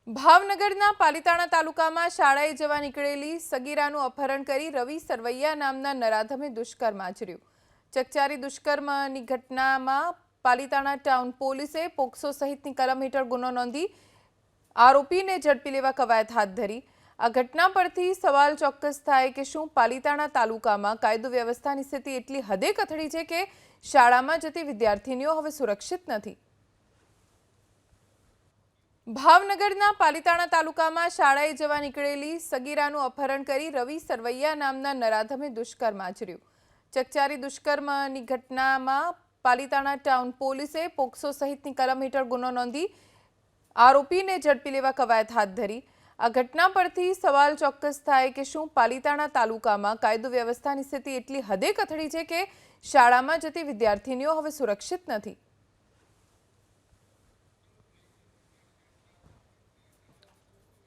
ભાવનગરના પાલિતાણા તાલુકામાં શાળાએ જવા નીકળેલી સગીરાનું અપહરણ કરી રવિ સરવૈયા નામના નરાધમે દુષ્કર્મ આચર્યું। ચકચારી દુષ્કર્મની ઘટનામાં પાલિતાણા ટાઉન પોલીસે પોક્સો સહિતની કલમ હેઠળ ગુનો નોંધી આરોપીને ઝડપી લેવા કવાયત હાથ ધરી। આ ઘટના પરથી સવાલ ચોક્કસ થાય કે શું પાલિતાણા તાલુકામાં કાયદો વ્યવસ્થાની સ્થિતિ એટલી હદે કથળી છે કે શાળામાં જતી વિદ્યાર્થીનીઓ હવે સુરક્ષિત નથી। ભાવનગરના પાલિતાણા તાલુકામાં શાળાએ જવા નીકળેલી સગીરાનું અપહરણ કરી રવિ સરવૈયા નામના નરાધમે દુષ્કર્મ આચર્યું। ચકચારી દુષ્કર્મની ઘટનામાં પાલિતાણા ટાઉન પોલીસે પોક્સો સહિતની કલમ હેઠળ ગુનો નોંધી આરોપીને ઝડપી લેવા કવાયત હાથ ધરી। આ ઘટના પરથી સવાલ ચોક્કસ થાય કે શું પાલિતાણા તાલુકામાં કાયદો વ્યવસ્થાની સ્થિતિ એટલી હદે કથળી છે કે શાળામાં જતી વિદ્યાર્થીનીઓ હવે સુરક્ષિત નથી।